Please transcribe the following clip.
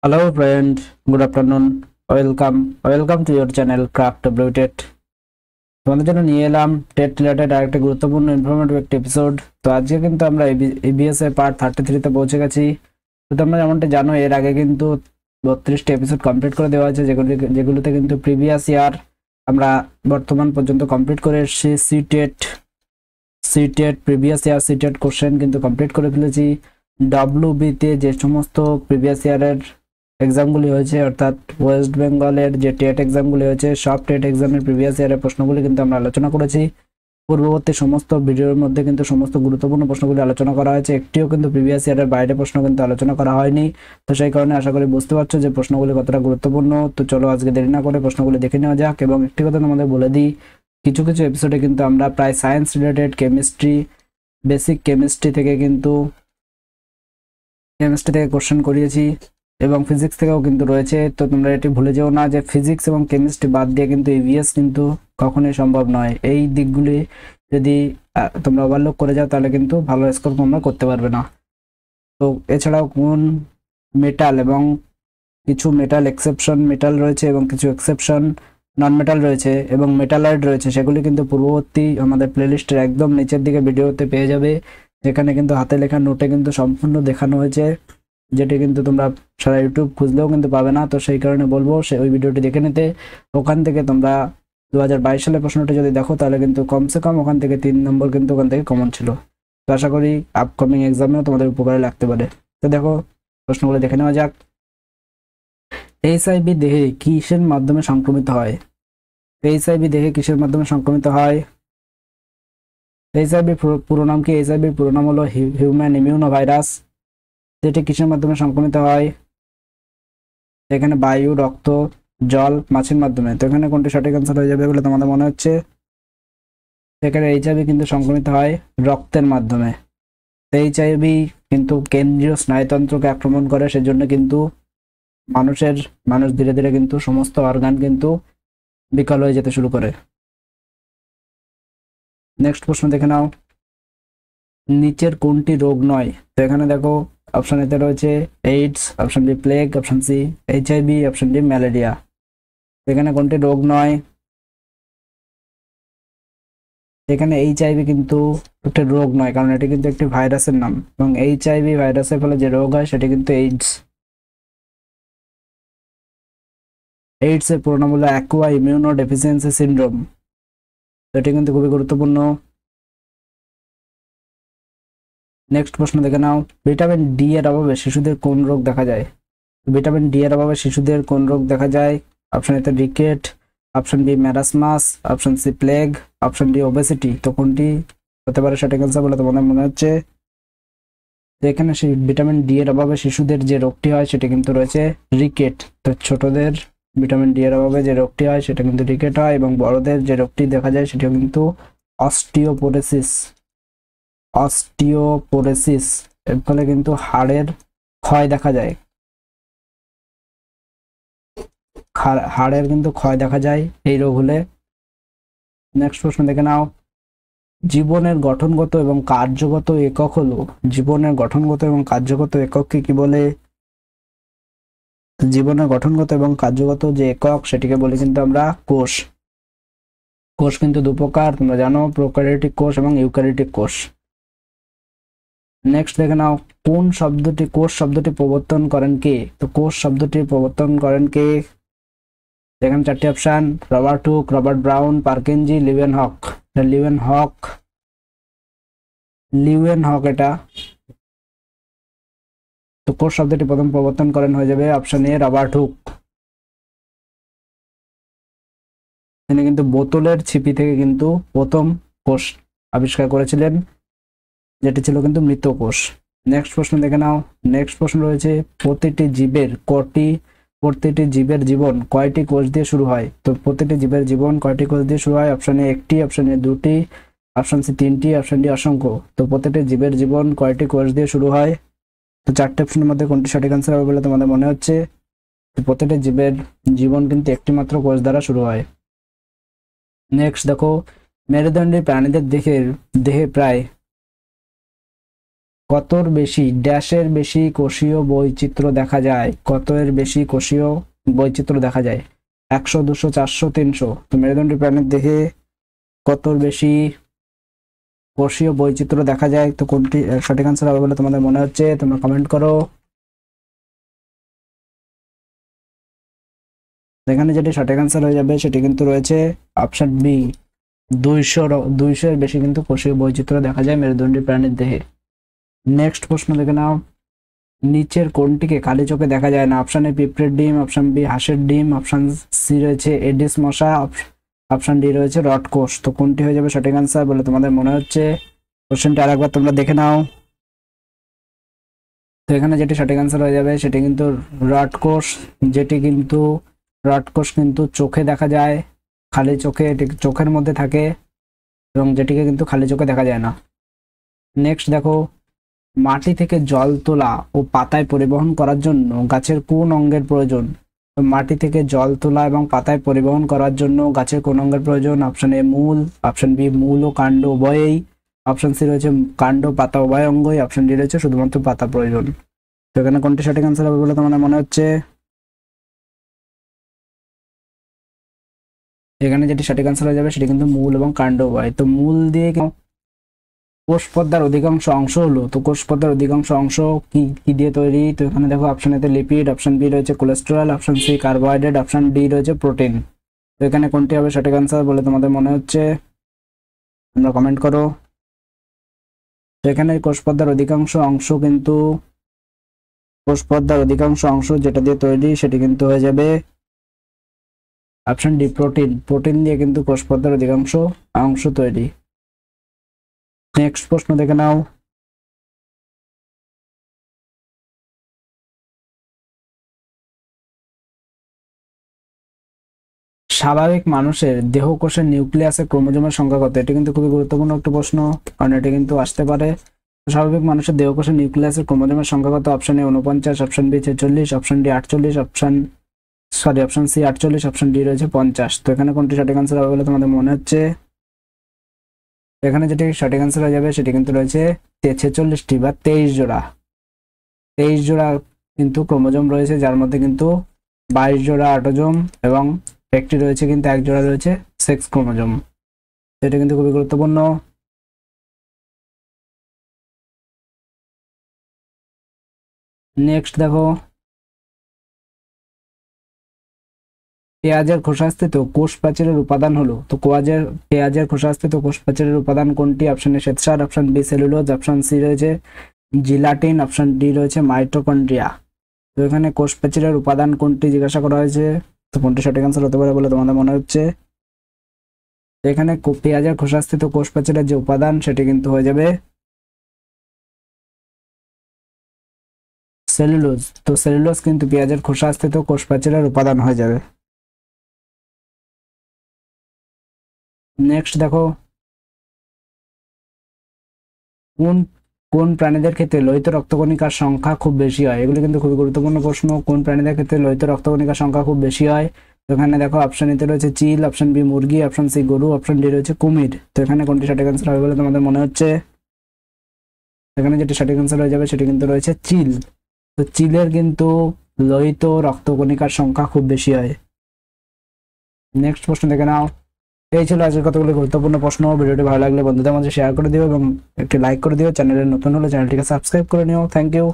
Hello friend, good afternoon. Welcome to your channel Craft WTET. তোমাদের জন্য নিয়ে এলাম টেট রিলেটেড আরেকটা গুরুত্বপূর্ণ ইনফরমেটিভ একটা এপিসোড। তো আজকে কিন্তু আমরা EBS এর পার্ট 33 তে পৌঁছে গেছি। তো তোমরা যেমনটা জানো এর আগে কিন্তু 32টা এপিসোড কমপ্লিট করে দেওয়া হয়েছে, যেগুলোতে কিন্তু প্রিভিয়াস ইয়ার আমরা বর্তমান পর্যন্ত কমপ্লিট করে এসেছি। CTET previous year CTET question কিন্তু কমপ্লিট করে ফেলেছি। WB তে যে সমস্ত প্রিভিয়াস ইয়ারের এক্সামগুলি হয়েছে, অর্থাৎ ওয়েস্ট বেঙ্গলের যে টেট এক্সামগুলি হয়েছে, সব টেট এক্সামের প্রিভিয়াস ইয়ারের প্রশ্নগুলি কিন্তু আমরা আলোচনা করেছি। পূর্ববর্তী সমস্ত ভিডিওর মধ্যে কিন্তু সমস্ত গুরুত্বপূর্ণ প্রশ্নগুলি আলোচনা করা হয়েছে, একটিও কিন্তু প্রিভিয়াস ইয়ারের বাইরে প্রশ্ন কিন্তু আলোচনা করা হয়নি। তো সেই কারণে আশা করি বুঝতে পারছো যে প্রশ্নগুলি কতটা গুরুত্বপূর্ণ। তো চলো আজকে দেরি না করে প্রশ্নগুলি দেখে নেওয়া যাক। এবং একটি কথা তোমাদের বলে দিই, কিছু কিছু এপিসোডে কিন্তু আমরা প্রায় সায়েন্স রিলেটেড বেসিক কেমিস্ট্রি থেকে কোশ্চেন করিয়েছি এবং ফিজিক্স থেকেও কিন্তু রয়েছে। তো তোমরা এটি ভুলে যেও না যে ফিজিক্স এবং কেমিস্ট্রি বাদ দিয়ে কিন্তু EVS কিন্তু কখনোই সম্ভব নয়। এই দিকগুলি যদি তোমরা ওভারলুক করে যাও তাহলে কিন্তু ভালো স্কোর তোমরা করতে পারবে না। তো এছাড়াও কোন মেটাল এবং কিছু মেটাল রয়েছে এবং কিছু এক্সেপশন নন মেটাল রয়েছে এবং মেটালয়েড রয়েছে, সেগুলি কিন্তু পূর্ববর্তী আমাদের প্লেলিস্টের একদম নিচের দিকে ভিডিওতে পেয়ে যাবে, যেখানে কিন্তু হাতে লেখা নোটে কিন্তু সম্পূর্ণ দেখানো হয়েছে, যেটি কিন্তু তোমরা সারা ইউটিউব খুঁজলেও কিন্তু পাবে না। তো সেই কারণে বলবো ওই ভিডিওটি দেখে নিতে। ওখান থেকে তোমরা 2022 সালের প্রশ্নটি যদি দেখো তাহলে কিন্তু কমসে কম ওখান থেকে 3 নম্বর কিন্তু ওখান থেকে কমন ছিল। তো আশা করি আপকামিং এক্সামেও তোমাদের উপকারে লাগতে পারে। তো দেখো প্রশ্নগুলো দেখে নেওয়া যাক। HIV দেহে কিসের মাধ্যমে সংক্রমিত হয়? HIV দেহে কিসের মাধ্যমে সংক্রমিত হয়? HIV পুরো নাম কি? HIV পুরো নাম হলো হিউম্যান ইমিউনো ভাইরাস। যেটি কিসের মাধ্যমে সংক্রমিত হয়? এখানে বায়ু, রক্ত, জল, মাছির মাধ্যমে। তো এখানে কোনটি সঠিক অ্যান্সার হয়ে যাবে বলে তোমাদের মনে হচ্ছে? এখানে HIV কিন্তু সংক্রমিত হয় রক্তের মাধ্যমে। তো HIV কিন্তু কেন্দ্রীয় স্নায়ুতন্ত্রকে আক্রমণ করে, সেজন্য কিন্তু মানুষ ধীরে ধীরে কিন্তু সমস্ত অর্গান কিন্তু বিকল হয়ে যেতে শুরু করে। নেক্সট প্রশ্ন দেখে নাও, নিচের কোনটি রোগ নয়? তো এখানে দেখো অপশন এতে রয়েছে AIDS, option B plague, option C HIV, option D malaria. এখানে কোনটি রোগ নয়? এখানে HIV কিন্তু একটা রোগ নয়, কারণ এটি কিন্তু একটি ভাইরাসের নাম, এবং HIV ভাইরাসের ফলে যে রোগ হয় সেটি কিন্তু এইডস। এইডস এর পুরো নাম হলো অ্যাকুয়া ইমিউনো ডেফিসিয়েন্সি সিনড্রোম। এটি কিন্তু খুবই গুরুত্বপূর্ণ। নেক্সট প্রশ্ন দেখে নাও, ভিটামিন ডি এর অভাবে শিশুদের কোন রোগ দেখা যায়? ভিটামিন ডি এর অভাবে শিশুদের কোন রোগ দেখা যায়? অপশন এতে rickets, option B marasmus, option C plague, option D obesity. তো কোনটি হতে পারে সঠিক অ্যান্সার বলে তোমাদের মনে হচ্ছে? তো এখানে সেই ভিটামিন ডি এর অভাবে শিশুদের যে রোগটি হয় সেটি কিন্তু রয়েছে রিকেট। তো ছোটদের ভিটামিন ডি এর অভাবে যে রোগটি হয় সেটা কিন্তু রিকেট হয়, এবং বড়দের যে রোগটি দেখা যায় সেটিও কিন্তু অস্টিওপোরোসিস। এর ফলে কিন্তু হাড়ের ক্ষয় দেখা যায়, হাড়ের কিন্তু ক্ষয় দেখা যায় এই রোগ হলে। নেক্সট প্রশ্ন দেখে নাও, জীবনের গঠনগত এবং কার্যগত একক হলো? জীবনের গঠনগত এবং কার্যগত একককে কি বলে? জীবনের গঠনগত এবং কার্যগত যে একক সেটিকে বলি কিন্তু আমরা কোষ। কোষ কিন্তু দু প্রকার, তোমরা জানো, প্রোক্যারিওটিক কোষ এবং ইউক্যারিওটিক কোষ। নেক্সট দেখে নাও, কোষ শব্দটি প্রবর্তন করেন কে? তো কোষ শব্দটি প্রবর্তন করেন কে? এখানে 4টি option, Robert Hooke, Robert brown, Purkinje, Leeuwenhoek. Leeuwenhoek এটা। তো কোষ শব্দটি প্রথম প্রবর্তন করেন হয়ে যাবে অপশন এ রবার্ট হুক। তিনি কিন্তু বোতলের ছিপি থেকে কিন্তু প্রথম কোষ আবিষ্কার করেছিলেন, যেটি ছিল কিন্তু মৃত কোষ। নেক্সট প্রশ্ন দেখে নাও। নেক্সট প্রশ্ন রয়েছে, প্রতিটি জীবের জীবন কয়টি কোষ দিয়ে শুরু হয়? তো প্রতিটি জীবের জীবন কয়টি কোষ দিয়ে শুরু হয়? অপশন এ 1টি, অপশন এ 2টি, অপশন সি 3টি, অপশন ডি অসংখ্য। তো প্রতিটি জীবের জীবন কয়টি কোষ দিয়ে শুরু হয়? তো 4টি অপশনের মধ্যে কোনটি সঠিক অ্যান্সার হবে বলে তোমাদের মনে হচ্ছে? প্রতিটি জীবের জীবন কিন্তু একটি মাত্র কোষ দ্বারা শুরু হয়। নেক্সট দেখো, মেরুদণ্ডী প্রাণীদের দেহে প্রায় কতর বেশি ড্যাশের বেশি কোষীয় বৈচিত্র্য দেখা যায়, কত এর বেশি কোষীয় বৈচিত্র্য দেখা যায়? 100, 200, 400, 300। তো মেরুদণ্ডী প্রাণীর দেহে কতর বেশি কোষীয় বৈচিত্র্য দেখা যায়? তো কোনটি সঠিক আনসার হবে বলে তোমাদের মনে হচ্ছে? তোমরা কমেন্ট করো। এখানে যেটি সঠিক আনসার হয়ে যাবে সেটি কিন্তু রয়েছে অপশন বি, 200 এর বেশি কিন্তু কোষীয় বৈচিত্র্য দেখা যায় মেরুদণ্ডী প্রাণীর দেহে। নেক্সট প্রশ্ন দেখে নাও, নিচের কোনটিকে খালি চোখে দেখা যায় না? অপশন এ পিঁপড়ের ডিম, অপশন বি হাঁসের ডিম, অপশন সি রয়েছে এডিস মশা, অপশন ডি রয়েছে রড কোষ। তো কোনটি হয়ে যাবে সঠিক আনসার বলে তোমাদের মনে হচ্ছে? কোশ্চেনটা আরেকবার তোমরা দেখে নাও। তো এখানে যেটি সঠিক আনসার হয়ে যাবে সেটি কিন্তু রড কোষ, যেটি কিন্তু রড কোষ কিন্তু চোখে দেখা যায়, খালি চোখে, এটি চোখের মধ্যে থাকে এবং যেটিকে কিন্তু খালি চোখে দেখা যায় না। নেক্সট দেখো, মাটি থেকে জল তোলা ও পাতায় পরিবহন করার জন্য গাছের কোন অঙ্গের প্রয়োজন? তো মাটি থেকে জল তোলা এবং পাতায় পরিবহন করার জন্য গাছের কোন অঙ্গের প্রয়োজন? অপশন এ মূল, অপশন বি মূল ও কাণ্ড উভয়েই, অপশন সি রয়েছে কাণ্ড পাতা উভয় অঙ্গই, অপশন ডি রয়েছে শুধুমাত্র পাতা প্রয়োজন। তো এখানে কোনটি সঠিক আনসার হবে বলে তোমাদের মনে হচ্ছে? এখানে যেটি সঠিক আনসার হয়ে যাবে সেটি কিন্তু মূল এবং কাণ্ড উভয়। তো মূল দিয়ে কোষ পর্দার অধিকাংশ অংশ হলো, তো কোষ পর্দার অধিকাংশ অংশ কি কি দিয়ে তৈরি? তো এখানে দেখো অপশন এতে লিপিড, অপশন বি রয়েছে cholesterol, option C carbohydrate, option D রয়েছে প্রোটিন। তো এখানে কোনটি হবে সঠিক আনসার বলে তোমাদের মনে হচ্ছে? তোমরা কমেন্ট করো। তো এখানে কোষ পর্দার অধিকাংশ অংশ কিন্তু, কোষ পর্দার অধিকাংশ অংশ যেটা দিয়ে তৈরি সেটি কিন্তু হয়ে যাবে অপশন ডি প্রোটিন। প্রোটিন দিয়ে কিন্তু কোষ পর্দার অধিকাংশ অংশ তৈরি। নেক্সট প্রশ্ন দেখে নাও, স্বাভাবিক মানুষের দেহকোষের নিউক্লিয়াসের ক্রোমোজোমের সংখ্যা কত? এটি কিন্তু খুবই গুরুত্বপূর্ণ একটা প্রশ্ন, কারণ এটি কিন্তু আসতে পারে। স্বাভাবিক মানুষের দেহকোষের নিউক্লিয়াসের ক্রোমোজোমের সংখ্যা কত? Option A 49, option B 46, option D 48, option C 48, option D রয়েছে 50। তো এখানে কোনটি সঠিক আনসার হবে বলে তোমাদের মনে হচ্ছে? এখানে যেটি সঠিক আনসার হয়ে যাবে সেটি কিন্তু রয়েছে 46টি বা 23 জোড়া। 23 জোড়া কিন্তু ক্রোমোজোম রয়েছে, যার মধ্যে কিন্তু 22 জোড়া অটোজোম এবং একটি রয়েছে কিন্তু এক জোড়া রয়েছে সেক্স ক্রোমোজোম। এটা কিন্তু খুবই গুরুত্বপূর্ণ। নেক্সট দেখো, পেঁয়াজের খোসাস্থিত কোষ প্রাচীরের উপাদান হলো, তো পেঁয়াজের খোসাস্থিত কোষ প্রাচীরের উপাদান কোনটি? অপশন এ শ্বেতসার, option B cellulose, option C রয়েছে জিলাটিন, অপশন ডি রয়েছে মাইটোকন্ড্রিয়া। তো এখানে কোষ প্রাচীরের উপাদান কোনটি জিজ্ঞাসা করা হয়েছে, তো কোনটি সঠিক আনসার হতে পারে বলে তোমাদের মনে হচ্ছে? এখানে পেঁয়াজের খোসাস্থিত কোষ প্রাচীরের যে উপাদান সেটি কিন্তু হয়ে যাবে সেলুলোজ। তো সেলুলোজ কিন্তু পেঁয়াজের খোসাস্থিত কোষ প্রাচীরের উপাদান হয়ে যাবে। নেক্সট দেখো, কোন কোন প্রাণীদের ক্ষেত্রে লোহিত রক্তকণিকার সংখ্যা খুব বেশি হয়? এগুলো কিন্তু খুবই গুরুত্বপূর্ণ প্রশ্ন। কোন প্রাণীদের ক্ষেত্রে লোহিত রক্তকণিকার সংখ্যা খুব বেশি হয়? তো এখানে দেখো অপশন এতে রয়েছে চিল, অপশন বি মুরগি, অপশন সি গরু, অপশন ডি রয়েছে কুমির। তো এখানে কোনটি সঠিক আনসার হবে বলে তোমাদের মনে হচ্ছে? এখানে যেটি সঠিক আনসার হয়ে যাবে সেটি কিন্তু রয়েছে চিল। তো চিলের কিন্তু লোহিত রক্তকণিকার সংখ্যা খুব বেশি হয়। নেক্সট প্রশ্ন দেখে নাও। এই ছিল আজকের কতগুলো গুরুত্বপূর্ণ প্রশ্ন। ভিডিওটি ভালো লাগলে বন্ধুদের মাঝে শেয়ার করে দিও এবং একটি লাইক করে দিও। চ্যানেলে নতুন হলে চ্যানেলটিকে সাবস্ক্রাইব করে নিও। Thank you.